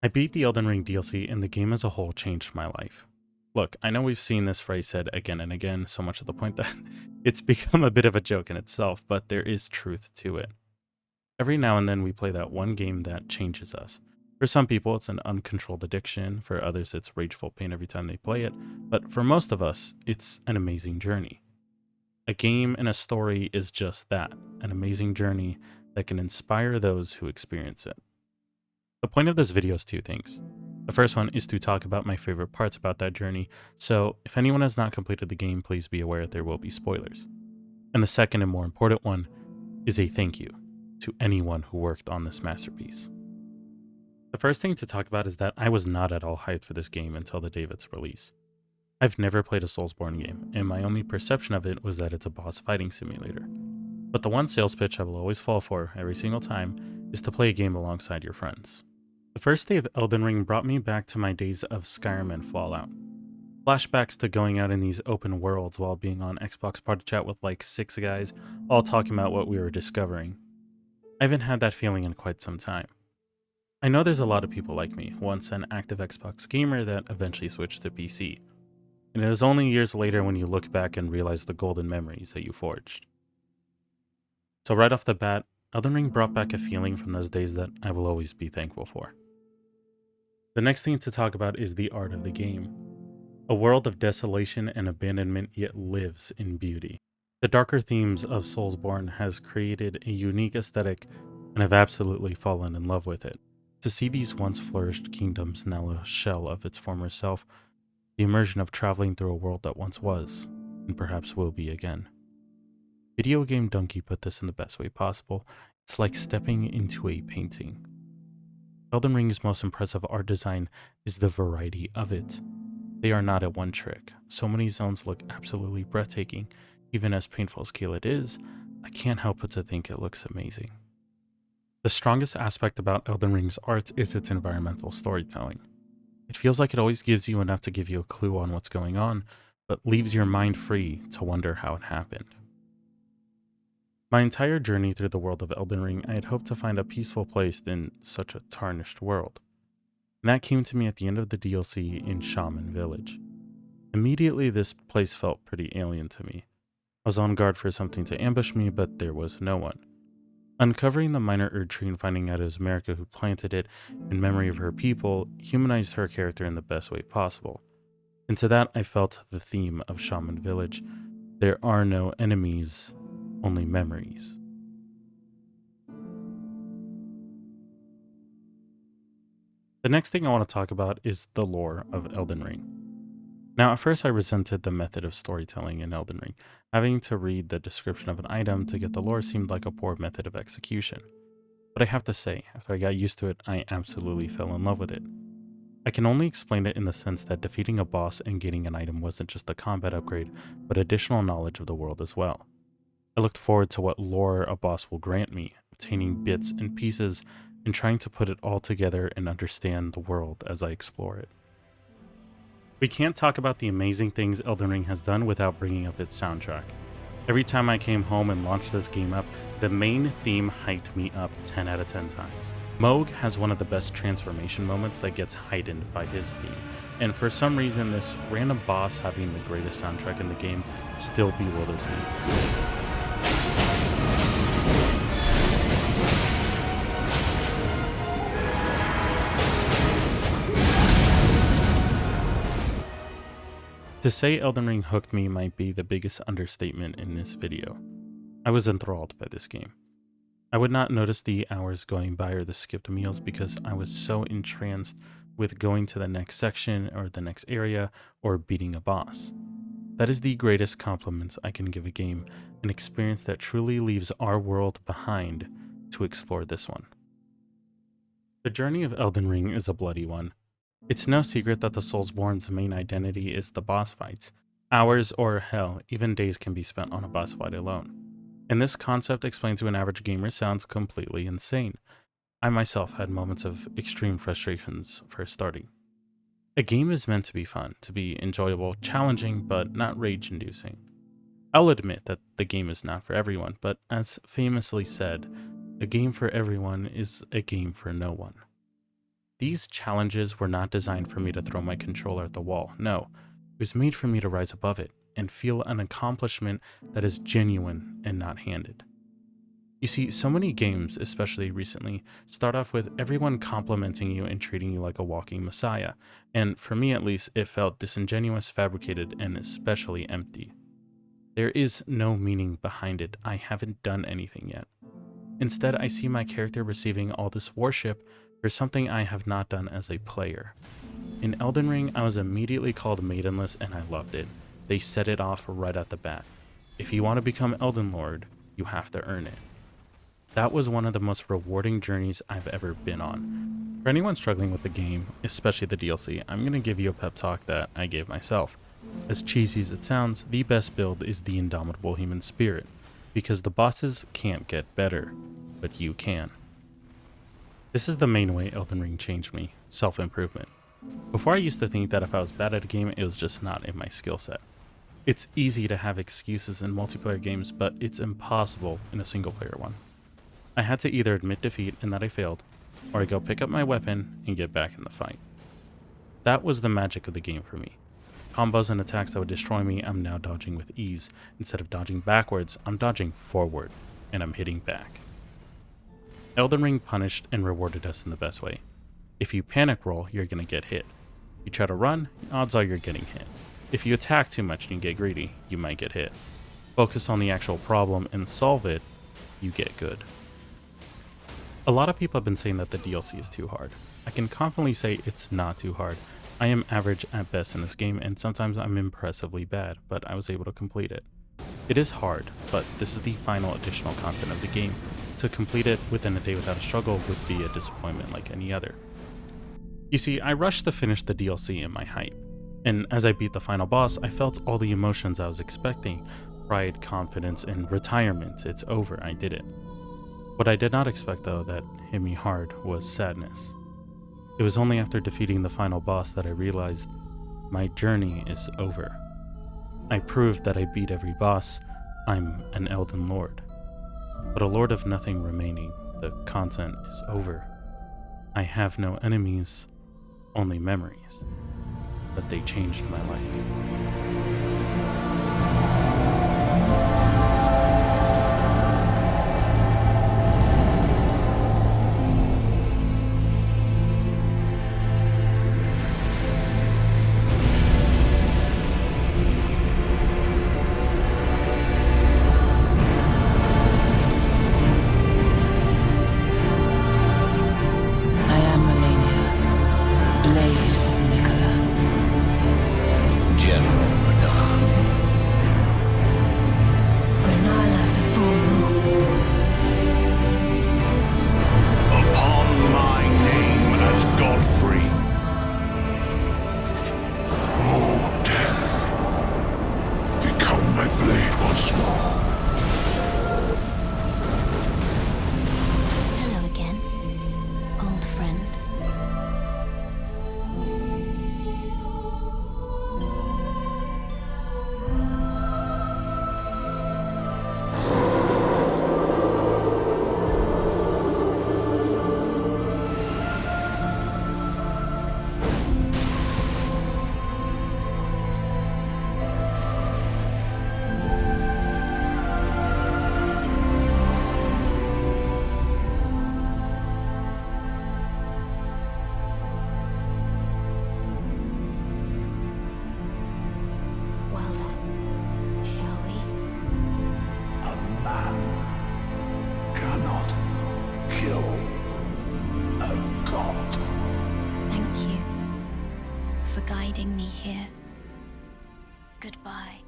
I beat the Elden Ring DLC and the game as a whole changed my life. Look, I know we've seen this phrase said again and again, so much to the point that it's become a bit of a joke in itself, but there is truth to it. Every now and then we play that one game that changes us. For some people, it's an uncontrolled addiction. For others, it's rageful pain every time they play it. But for most of us, it's an amazing journey. A game and a story is just that, an amazing journey that can inspire those who experience it. The point of this video is two things. The first one is to talk about my favorite parts about that journey, so if anyone has not completed the game, please be aware that there will be spoilers. And the second and more important one is a thank you to anyone who worked on this masterpiece. The first thing to talk about is that I was not at all hyped for this game until the day of its release. I've never played a Soulsborne game, and my only perception of it was that it's a boss fighting simulator. But the one sales pitch I will always fall for every single time is to play a game alongside your friends. The first day of Elden Ring brought me back to my days of Skyrim and Fallout. Flashbacks to going out in these open worlds while being on Xbox Party Chat with like 6 guys, all talking about what we were discovering. I haven't had that feeling in quite some time. I know there's a lot of people like me, once an active Xbox gamer that eventually switched to PC. And it is only years later when you look back and realize the golden memories that you forged. So right off the bat, Elden Ring brought back a feeling from those days that I will always be thankful for. The next thing to talk about is the art of the game. A world of desolation and abandonment yet lives in beauty. The darker themes of Soulsborne has created a unique aesthetic, and I've absolutely fallen in love with it. To see these once flourished kingdoms now a shell of its former self, the immersion of traveling through a world that once was, and perhaps will be again. Video Game Donkey put this in the best way possible. It's like stepping into a painting. Elden Ring's most impressive art design is the variety of it. They are not a one trick. So many zones look absolutely breathtaking. Even as painful as Keyleth is, I can't help but to think it looks amazing. The strongest aspect about Elden Ring's art is its environmental storytelling. It feels like it always gives you enough to give you a clue on what's going on, but leaves your mind free to wonder how it happened. My entire journey through the world of Elden Ring, I had hoped to find a peaceful place in such a tarnished world. And that came to me at the end of the DLC in Shaman Village. Immediately, this place felt pretty alien to me. I was on guard for something to ambush me, but there was no one. Uncovering the minor Erd tree and finding out it was Marika who planted it in memory of her people humanized her character in the best way possible. And to that, I felt the theme of Shaman Village. There are no enemies, only memories. The next thing I want to talk about is the lore of Elden Ring. Now, at first I resented the method of storytelling in Elden Ring. Having to read the description of an item to get the lore seemed like a poor method of execution. But I have to say, after I got used to it, I absolutely fell in love with it. I can only explain it in the sense that defeating a boss and getting an item wasn't just a combat upgrade, but additional knowledge of the world as well. I looked forward to what lore a boss will grant me, obtaining bits and pieces and trying to put it all together and understand the world as I explore it. We can't talk about the amazing things Elden Ring has done without bringing up its soundtrack. Every time I came home and launched this game up, the main theme hyped me up 10 out of 10 times. Moog has one of the best transformation moments that gets heightened by his theme, and for some reason this random boss having the greatest soundtrack in the game still bewilders me to this day. To say Elden Ring hooked me might be the biggest understatement in this video. I was enthralled by this game. I would not notice the hours going by or the skipped meals because I was so entranced with going to the next section or the next area or beating a boss. That is the greatest compliment I can give a game, an experience that truly leaves our world behind to explore this one. The journey of Elden Ring is a bloody one. It's no secret that the Soulsborne's main identity is the boss fights. Hours or hell, even days can be spent on a boss fight alone. And this concept explained to an average gamer sounds completely insane. I myself had moments of extreme frustrations first starting. A game is meant to be fun, to be enjoyable, challenging, but not rage-inducing. I'll admit that the game is not for everyone, but as famously said, a game for everyone is a game for no one. These challenges were not designed for me to throw my controller at the wall. No, it was made for me to rise above it and feel an accomplishment that is genuine and not handed. You see, so many games, especially recently, start off with everyone complimenting you and treating you like a walking messiah, and for me at least, it felt disingenuous, fabricated, and especially empty. There is no meaning behind it. I haven't done anything yet. Instead, I see my character receiving all this worship for something I have not done as a player. In Elden Ring, I was immediately called maidenless and I loved it. They set it off right at the bat. If you want to become Elden Lord, you have to earn it. That was one of the most rewarding journeys I've ever been on. For anyone struggling with the game, especially the DLC, I'm going to give you a pep talk that I gave myself. As cheesy as it sounds, the best build is the indomitable human spirit, because the bosses can't get better, but you can. This is the main way Elden Ring changed me, self-improvement. Before I used to think that if I was bad at a game, it was just not in my skill set. It's easy to have excuses in multiplayer games, but it's impossible in a single player one. I had to either admit defeat and that I failed, or I go pick up my weapon and get back in the fight. That was the magic of the game for me. Combos and attacks that would destroy me, I'm now dodging with ease. Instead of dodging backwards, I'm dodging forward, and I'm hitting back. Elden Ring punished and rewarded us in the best way. If you panic roll, you're gonna get hit. You try to run, odds are you're getting hit. If you attack too much and you get greedy, you might get hit. Focus on the actual problem and solve it, you get good. A lot of people have been saying that the DLC is too hard. I can confidently say it's not too hard. I am average at best in this game, and sometimes I'm impressively bad, but I was able to complete it. It is hard, but this is the final additional content of the game. To complete it within a day without a struggle would be a disappointment like any other. You see, I rushed to finish the DLC in my hype, and as I beat the final boss, I felt all the emotions I was expecting. Pride, confidence, and retirement. It's over, I did it. What I did not expect, though, that hit me hard was sadness. It was only after defeating the final boss that I realized my journey is over. I proved that I beat every boss. I'm an Elden Lord. But a lord of nothing remaining. The content is over. I have no enemies, only memories. But they changed my life. For guiding me here. Goodbye.